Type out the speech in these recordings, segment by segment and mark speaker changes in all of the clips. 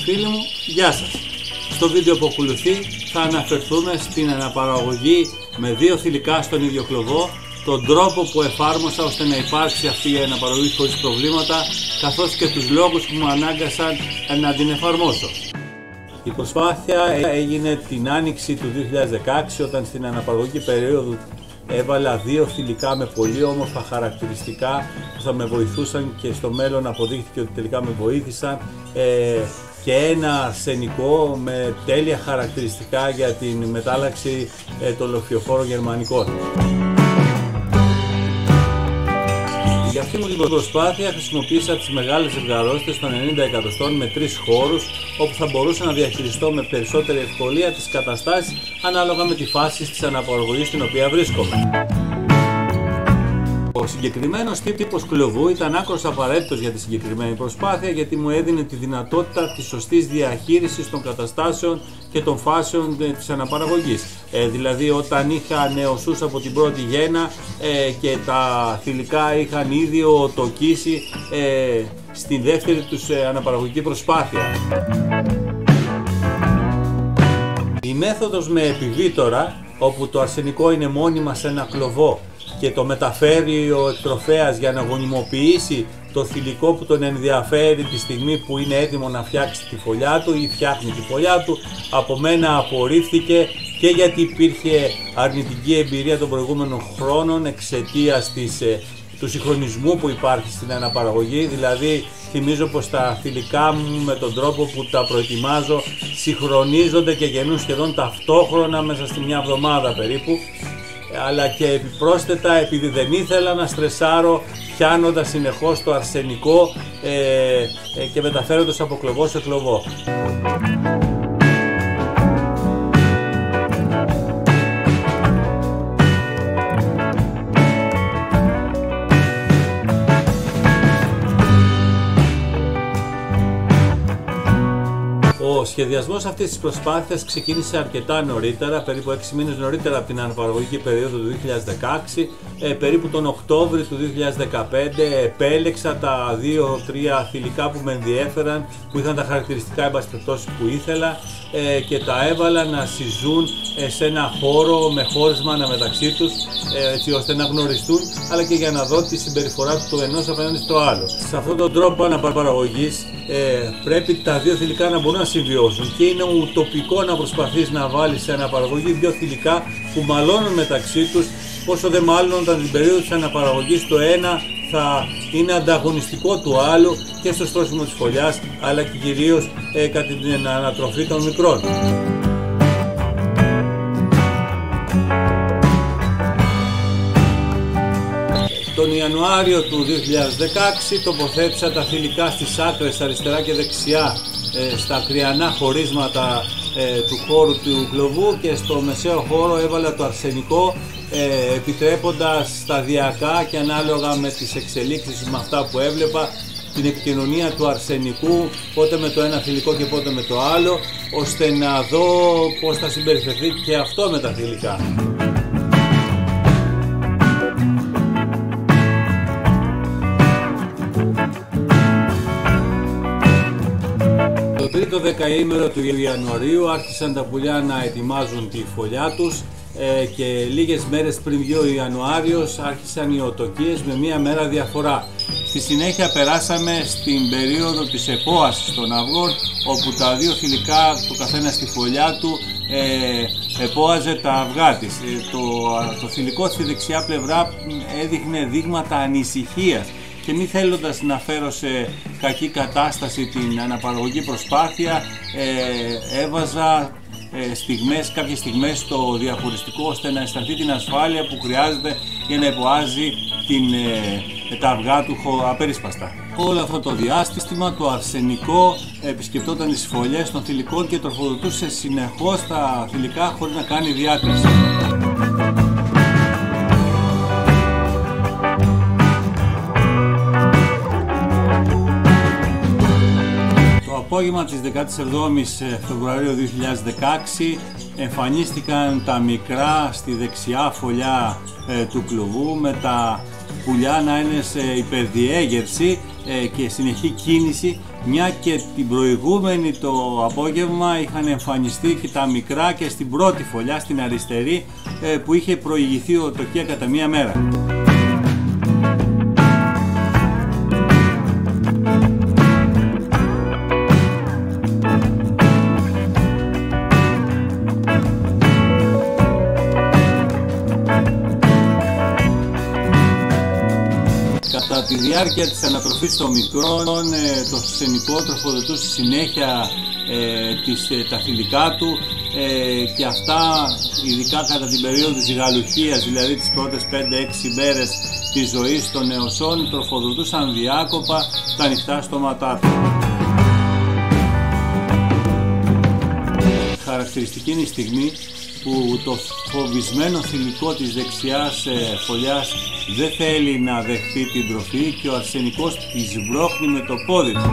Speaker 1: Φίλοι μου, γεια σας! Στο βίντεο που ακολουθεί θα αναφερθούμε στην αναπαραγωγή με δύο θηλυκά στον ίδιο κλωβό, τον τρόπο που εφάρμοσα ώστε να υπάρξει αυτή η αναπαραγωγή χωρίς προβλήματα, καθώς και τους λόγους που μου ανάγκασαν να την εφαρμόσω. Η προσπάθεια έγινε την άνοιξη του 2016, όταν στην αναπαραγωγική περίοδο έβαλα δύο θηλυκά με πολύ όμορφα χαρακτηριστικά που θα με βοηθούσαν και στο μέλλον αποδείχθηκε ότι τελικά με βοήθησαν, και ένα αρσενικό με τέλεια χαρακτηριστικά για την μετάλλαξη των λοφιοφόρων γερμανικών. Για αυτή μου την προσπάθεια χρησιμοποίησα τις μεγάλες ζευγαρότητες των 90 εκατοστών με 3 χώρους, όπου θα μπορούσα να διαχειριστώ με περισσότερη ευκολία τις καταστάσεις ανάλογα με τη φάση της αναπαραγωγής στην οποία βρίσκομαι. Ο συγκεκριμένος τύπος κλωβού ήταν άκρως απαραίτητος για τη συγκεκριμένη προσπάθεια, γιατί μου έδινε τη δυνατότητα της σωστής διαχείρισης των καταστάσεων και των φάσεων της αναπαραγωγής. Δηλαδή όταν είχα νεοσούς από την πρώτη γέννα και τα θηλυκά είχαν ήδη οτοκίσει στη δεύτερη τους αναπαραγωγική προσπάθεια. Η μέθοδος με επιβίτορα, όπου το αρσενικό είναι μόνιμα σε ένα κλωβό και το μεταφέρει ο εκτροφέας για να γονιμοποιήσει το θηλυκό που τον ενδιαφέρει τη στιγμή που είναι έτοιμο να φτιάξει τη φωλιά του ή φτιάχνει τη φωλιά του, από μένα απορρίφθηκε, και γιατί υπήρχε αρνητική εμπειρία των προηγούμενων χρόνων εξαιτίας του συγχρονισμού που υπάρχει στην αναπαραγωγή. Δηλαδή θυμίζω πως τα θηλυκά μου με τον τρόπο που τα προετοιμάζω συγχρονίζονται και γεννούν σχεδόν ταυτόχρονα μέσα στη μια εβδομάδα περίπου, αλλά και επιπρόσθετα, επειδή δεν ήθελα να στρεσάρω πιάνοντας συνεχώς το αρσενικό και μεταφέροντας από κλωβό σε κλωβό. Ο σχεδιασμός αυτής της προσπάθειας ξεκίνησε αρκετά νωρίτερα, περίπου 6 μήνες νωρίτερα από την αναπαραγωγική περίοδο του 2016. Περίπου τον Οκτώβριο του 2015 επέλεξα τα 2-3 θηλυκά που με ενδιέφεραν, που είχαν τα χαρακτηριστικά που ήθελα, και τα έβαλα να συζούν σε ένα χώρο με χώρισμα αναμεταξύ τους, έτσι ώστε να γνωριστούν, αλλά και για να δω τη συμπεριφορά του ενός απέναντι στο άλλο. Σε αυτόν τον τρόπο αναπαραγωγής πρέπει τα δύο θηλυκά να μπορούν να συμβιώσουν, και είναι ουτοπικό να προσπαθείς να βάλεις σε αναπαραγωγή δύο θηλυκά που μαλώνουν μεταξύ τους, πόσο δε μάλλον όταν την περίοδο της αναπαραγωγής το ένα θα είναι ανταγωνιστικό του άλλου και στο στρώσιμο της φωλιάς, αλλά και κυρίως κατά την ανατροφή των μικρών. Τον Ιανουάριο του 2016 τοποθέτησα τα θηλυκά στις άκρες αριστερά και δεξιά στα κρυανά χωρίσματα του χώρου του κλωβού, και στο μεσαίο χώρο έβαλα το αρσενικό, επιτρέποντας σταδιακά και ανάλογα με τις εξελίξεις με αυτά που έβλεπα την επικοινωνία του αρσενικού, πότε με το ένα θηλυκό και πότε με το άλλο, ώστε να δω πώς θα συμπεριφερθεί και αυτό με τα θηλυκά. Το τρίτο δεκαήμερο του Ιανουαρίου άρχισαν τα πουλιά να ετοιμάζουν τη φωλιά τους, και λίγες μέρες πριν βγει ο Ιανουάριος άρχισαν οι οτοκίες με μία μέρα διαφορά. Στη συνέχεια περάσαμε στην περίοδο της επόασης των αυγών, όπου τα δύο θηλυκά, το καθένα στη φωλιά του, επόαζε τα αυγά της. Το θηλυκό στη δεξιά πλευρά έδειχνε δείγματα ανησυχίας, και μη θέλοντας να φέρω σε κακή κατάσταση την αναπαραγωγική προσπάθεια, έβαζα κάποιες στιγμές στο διαχωριστικό, ώστε να αισθανθεί την ασφάλεια που χρειάζεται για να εποάζει τα αυγά του απερίσπαστα. Όλο αυτό το διάστημα το αρσενικό επισκεπτόταν τις φωλιές των θηλυκών και τροφοδοτούσε συνεχώς τα θηλυκά χωρίς να κάνει διάκριση. Το απόγευμα της 17ης Φεβρουαρίου 2016 εμφανίστηκαν τα μικρά στη δεξιά φωλιά του κλωβού, με τα πουλιά να είναι σε υπερδιέγερση και συνεχή κίνηση, μια και την προηγούμενη το απόγευμα είχαν εμφανιστεί και τα μικρά και στην πρώτη φωλιά, στην αριστερή, που είχε προηγηθεί ο τοκία κατά μία μέρα. Κατά τη διάρκεια της ανατροφής των μικρών, το σενικό τροφοδοτούσε συνέχεια τα θηλυκά του και αυτά, ειδικά κατά την περίοδο της γαλουχίας, δηλαδή τις πρώτες 5-6 μέρες της ζωής των νεοσών, τροφοδοτούσαν διάκοπα τα ανοιχτά στόματά του. Χαρακτηριστική είναι η στιγμή που το φοβισμένο θηλυκό της δεξιάς φωλιάς δεν θέλει να δεχτεί την τροφή και ο αρσενικός της βρώχνει με το πόδι του.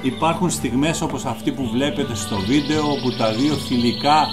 Speaker 1: Υπάρχουν στιγμές όπως αυτή που βλέπετε στο βίντεο, όπου τα δύο θηλυκά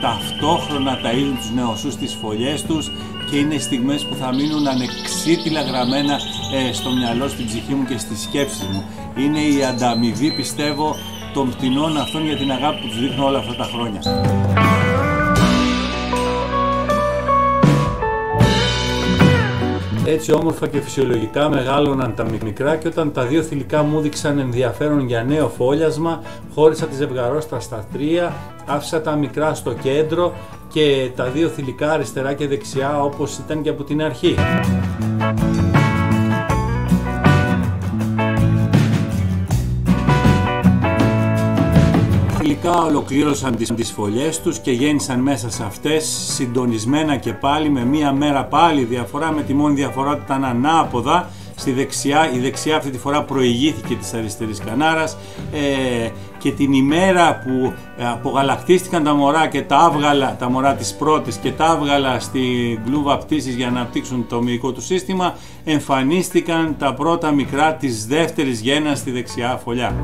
Speaker 1: ταυτόχρονα ταΐζουν τους νεοσούς στις φωλιές τους, και είναι στιγμές που θα μείνουν ανεξίτηλα γραμμένα στο μυαλό, στην ψυχή μου και στις σκέψεις μου. Είναι η ανταμοιβή, πιστεύω, των πτηνών αυτών για την αγάπη που τους δείχνω όλα αυτά τα χρόνια. Έτσι όμορφα και φυσιολογικά μεγάλωναν τα μικρά, και όταν τα δύο θηλυκά μου έδειξαν ενδιαφέρον για νέο φόλιασμα, χώρισα τη ζευγαρόστρα στα 3, άφησα τα μικρά στο κέντρο και τα δύο θηλυκά αριστερά και δεξιά, όπως ήταν και από την αρχή. Τελικά ολοκλήρωσαν τις φωλιές τους και γέννησαν μέσα σε αυτές συντονισμένα και πάλι, με μία μέρα πάλι διαφορά, με τη μόνη διαφορά ότι ήταν ανάποδα. Στη δεξιά, η δεξιά αυτή τη φορά προηγήθηκε της αριστερής κανάρας, και την ημέρα που απογαλακτίστηκαν τα μωρά και τα άβγαλα, τα μωρά της πρώτης, και τα άβγαλα στη γλούβα πτήσης για να αναπτύξουν το μυϊκό του σύστημα, εμφανίστηκαν τα πρώτα μικρά της δεύτερης γέννας στη δεξιά φωλιά.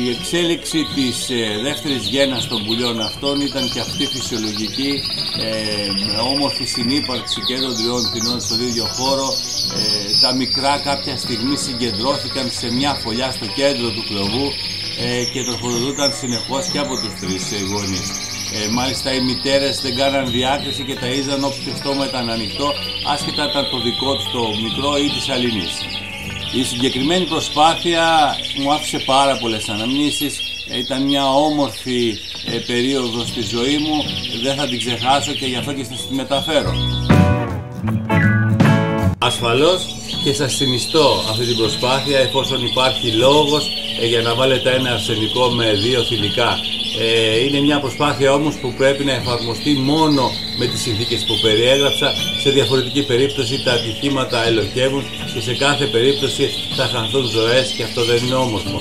Speaker 1: Η εξέλιξη της δεύτερης γέννας των πουλιών αυτών ήταν και αυτή φυσιολογική, με όμορφη συνύπαρξη και των τριών πτηνών στον ίδιο χώρο. Τα μικρά κάποια στιγμή συγκεντρώθηκαν σε μια φωλιά στο κέντρο του κλωβού και τροφοδοτούνταν συνεχώς και από τους τρεις γονείς. Μάλιστα οι μητέρες δεν κάναν διάκριση και ταΐζαν όποιο στόμα ήταν ανοιχτό, άσχετα ήταν το δικό του το μικρό ή της αλληνής. Η συγκεκριμένη προσπάθεια μου άφησε πάρα πολλές αναμνήσεις. Ήταν μια όμορφη περίοδος στη ζωή μου, δεν θα την ξεχάσω και γι' αυτό και σας τη μεταφέρω. Ασφαλώς και σας συνιστώ αυτή την προσπάθεια, εφόσον υπάρχει λόγος για να βάλετε ένα αρσενικό με δύο θηλυκά. Είναι μια προσπάθεια όμως που πρέπει να εφαρμοστεί μόνο με τις συνθήκες που περιέγραψα. Σε διαφορετική περίπτωση τα ατυχήματα ελοχεύουν και σε κάθε περίπτωση θα χαθούν ζωές, και αυτό δεν είναι όμορφο.